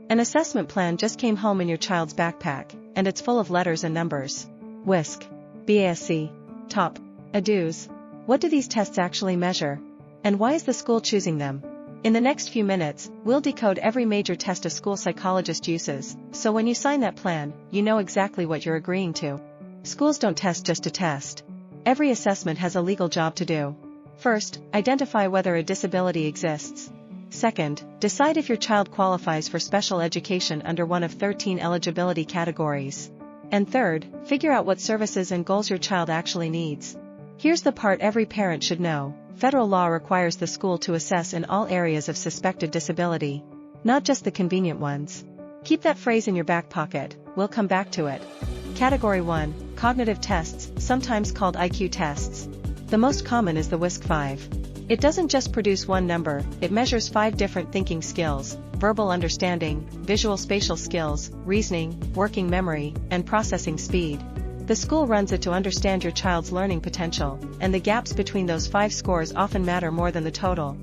An assessment plan just came home in your child's backpack, and it's full of letters and numbers. WISC, BASC, TOP, ADUS. What do these tests actually measure? And why is the school choosing them? In the next few minutes, we'll decode every major test a school psychologist uses, so when you sign that plan, you know exactly what you're agreeing to. Schools don't test just to test. Every assessment has a legal job to do. First, identify whether a disability exists. Second, decide if your child qualifies for special education under one of 13 eligibility categories. And third, figure out what services and goals your child actually needs. Here's the part every parent should know. Federal law requires the school to assess in all areas of suspected disability, not just the convenient ones. Keep that phrase in your back pocket, we'll come back to it. Category 1, Cognitive tests, sometimes called IQ tests. The most common is the WISC-V. It doesn't just produce one number, it measures 5 different thinking skills: verbal understanding, visual spatial skills, reasoning, working memory, and processing speed. The school runs it to understand your child's learning potential, and the gaps between those 5 scores often matter more than the total.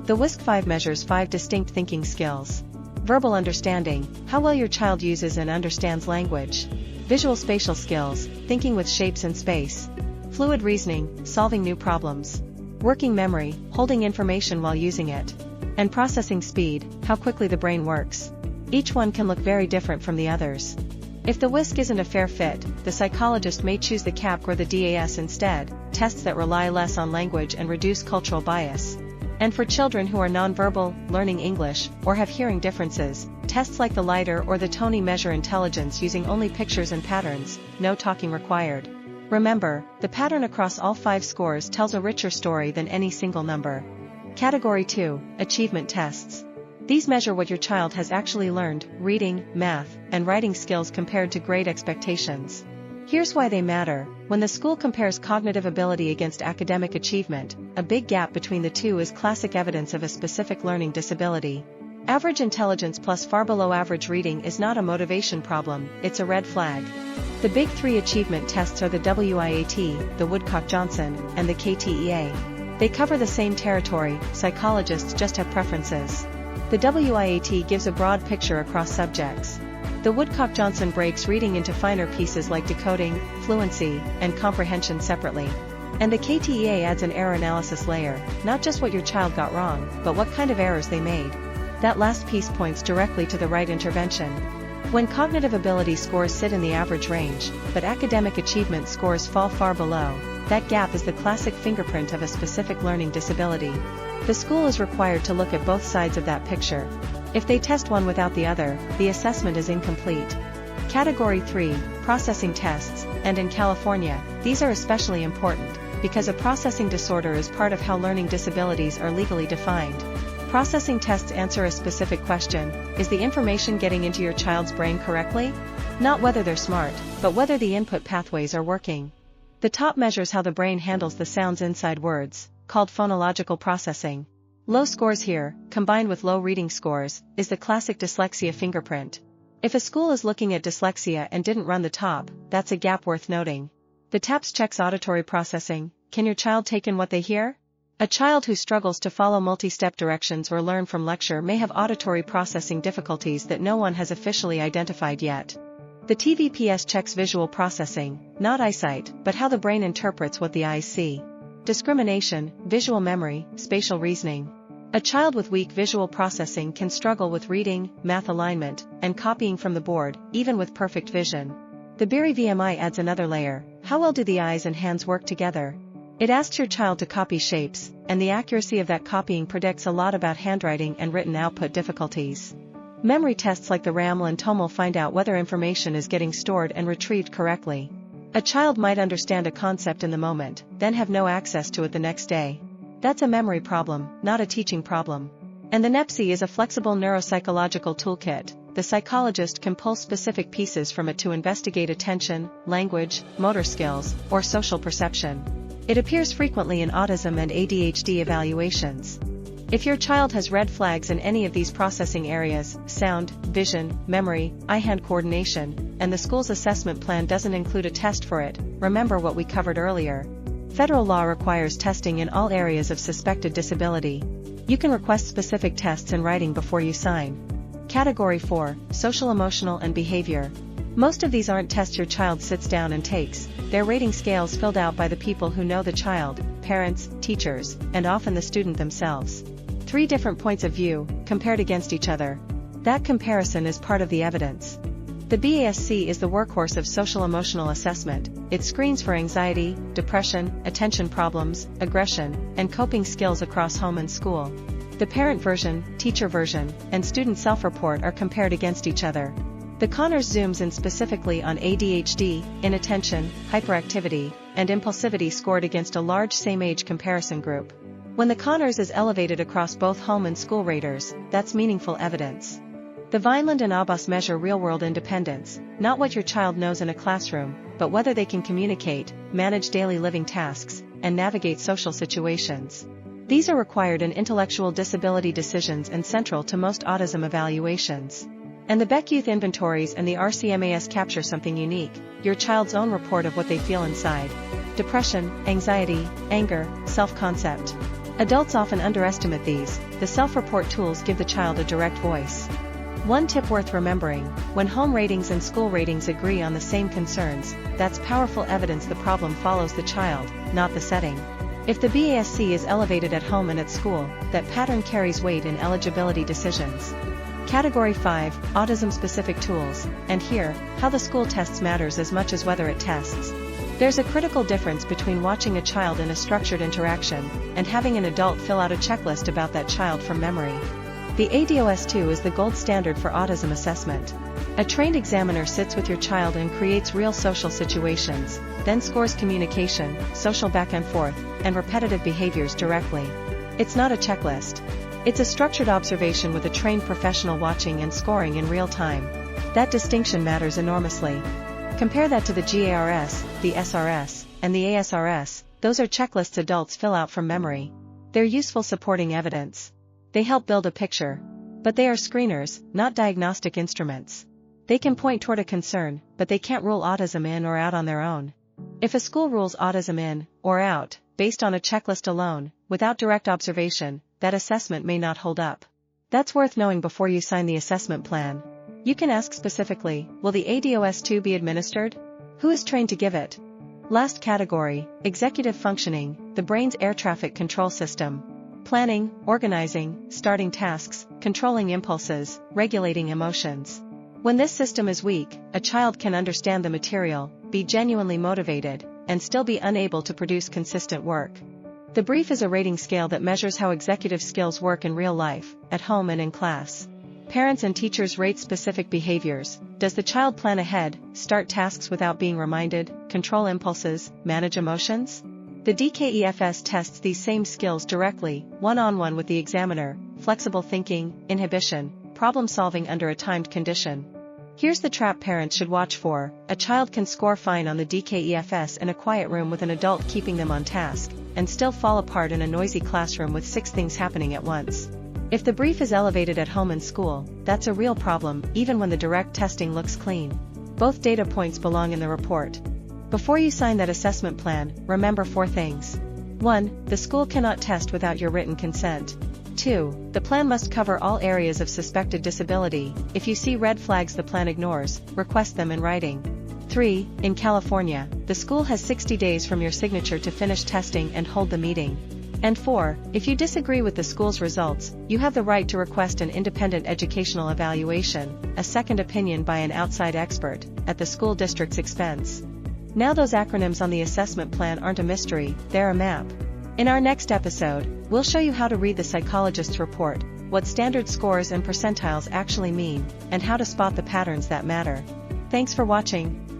The WISC-V measures 5 distinct thinking skills. Verbal understanding, how well your child uses and understands language. Visual spatial skills, thinking with shapes and space. Fluid reasoning, solving new problems. Working memory, holding information while using it. And processing speed, how quickly the brain works. Each one can look very different from the others. If the WISC isn't a fair fit, the psychologist may choose the CAP or the DAS instead, tests that rely less on language and reduce cultural bias. And for children who are nonverbal, learning English, or have hearing differences, tests like the LIDER or the TONI measure intelligence using only pictures and patterns, no talking required. Remember, the pattern across all 5 scores tells a richer story than any single number. Category 2, Achievement tests. These measure what your child has actually learned, reading, math, and writing skills compared to grade expectations. Here's why they matter. When the school compares cognitive ability against academic achievement, a big gap between the two is classic evidence of a specific learning disability. Average intelligence plus far below average reading is not a motivation problem, it's a red flag. The big 3 achievement tests are the WIAT, the Woodcock-Johnson, and the KTEA. They cover the same territory, psychologists just have preferences. The WIAT gives a broad picture across subjects. The Woodcock-Johnson breaks reading into finer pieces like decoding, fluency, and comprehension separately. And the KTEA adds an error analysis layer, not just what your child got wrong, but what kind of errors they made. That last piece points directly to the right intervention. When cognitive ability scores sit in the average range, but academic achievement scores fall far below, that gap is the classic fingerprint of a specific learning disability. The school is required to look at both sides of that picture. If they test one without the other, the assessment is incomplete. Category 3, Processing tests, and in California, these are especially important, because a processing disorder is part of how learning disabilities are legally defined. Processing tests answer a specific question: is the information getting into your child's brain correctly? Not whether they're smart, but whether the input pathways are working. The top measures how the brain handles the sounds inside words, called phonological processing. Low scores here, combined with low reading scores, is the classic dyslexia fingerprint. If a school is looking at dyslexia and didn't run the top, that's a gap worth noting. The TAPS checks auditory processing. Can your child take in what they hear? A child who struggles to follow multi-step directions or learn from lecture may have auditory processing difficulties that no one has officially identified yet. The TVPS checks visual processing, not eyesight, but how the brain interprets what the eyes see. Discrimination, visual memory, spatial reasoning. A child with weak visual processing can struggle with reading, math alignment, and copying from the board, even with perfect vision. The Beery VMI adds another layer: how well do the eyes and hands work together? It asks your child to copy shapes, and the accuracy of that copying predicts a lot about handwriting and written output difficulties. Memory tests like the RAML and TOML find out whether information is getting stored and retrieved correctly. A child might understand a concept in the moment, then have no access to it the next day. That's a memory problem, not a teaching problem. And the NEPSY is a flexible neuropsychological toolkit. The psychologist can pull specific pieces from it to investigate attention, language, motor skills, or social perception. It appears frequently in autism and ADHD evaluations. If your child has red flags in any of these processing areas, sound, vision, memory, eye-hand coordination, and the school's assessment plan doesn't include a test for it, remember what we covered earlier. Federal law requires testing in all areas of suspected disability. You can request specific tests in writing before you sign. Category 4, Social, Emotional, and Behavior. Most of these aren't tests your child sits down and takes, they're rating scales filled out by the people who know the child, parents, teachers, and often the student themselves. 3 different points of view, compared against each other. That comparison is part of the evidence. The WISC is the workhorse of social-emotional assessment. It screens for anxiety, depression, attention problems, aggression, and coping skills across home and school. The parent version, teacher version, and student self-report are compared against each other. The Conners zooms in specifically on ADHD, inattention, hyperactivity, and impulsivity scored against a large same-age comparison group. When the Conners is elevated across both home and school raters, that's meaningful evidence. The Vineland and Abbas measure real-world independence, not what your child knows in a classroom, but whether they can communicate, manage daily living tasks, and navigate social situations. These are required in intellectual disability decisions and central to most autism evaluations. And the Beck Youth inventories and the RCMAS capture something unique, your child's own report of what they feel inside. Depression, anxiety, anger, self-concept. Adults often underestimate these. The self-report tools give the child a direct voice. One tip worth remembering, when home ratings and school ratings agree on the same concerns, that's powerful evidence the problem follows the child, not the setting. If the WISC is elevated at home and at school, that pattern carries weight in eligibility decisions. Category 5, Autism-specific tools, and here, how the school tests matters as much as whether it tests. There's a critical difference between watching a child in a structured interaction, and having an adult fill out a checklist about that child from memory. The ADOS-II is the gold standard for autism assessment. A trained examiner sits with your child and creates real social situations, then scores communication, social back and forth, and repetitive behaviors directly. It's not a checklist. It's a structured observation with a trained professional watching and scoring in real time. That distinction matters enormously. Compare that to the GARS, the SRS, and the ASRS. Those are checklists adults fill out from memory. They're useful supporting evidence. They help build a picture. But they are screeners, not diagnostic instruments. They can point toward a concern, but they can't rule autism in or out on their own. If a school rules autism in, or out, based on a checklist alone, without direct observation, that assessment may not hold up. That's worth knowing before you sign the assessment plan. You can ask specifically, will the ADOS-II be administered? Who is trained to give it? Last category, executive functioning, the brain's air traffic control system. Planning, organizing, starting tasks, controlling impulses, regulating emotions. When this system is weak, a child can understand the material, be genuinely motivated, and still be unable to produce consistent work. The brief is a rating scale that measures how executive skills work in real life, at home and in class. Parents and teachers rate specific behaviors. Does the child plan ahead, start tasks without being reminded, control impulses, manage emotions? The D-KEFS tests these same skills directly, one-on-one with the examiner: flexible thinking, inhibition, problem-solving under a timed condition. Here's the trap parents should watch for: a child can score fine on the D-KEFS in a quiet room with an adult keeping them on task, and still fall apart in a noisy classroom with 6 things happening at once. If the brief is elevated at home and school, that's a real problem, even when the direct testing looks clean. Both data points belong in the report. Before you sign that assessment plan, remember 4 things. 1. The school cannot test without your written consent. 2. The plan must cover all areas of suspected disability. If you see red flags the plan ignores, request them in writing. 3. In California, the school has 60 days from your signature to finish testing and hold the meeting. And 4. If you disagree with the school's results, you have the right to request an independent educational evaluation, a second opinion by an outside expert, at the school district's expense. Now those acronyms on the assessment plan aren't a mystery, they're a map. In our next episode, we'll show you how to read the psychologist's report, what standard scores and percentiles actually mean, and how to spot the patterns that matter. Thanks for watching.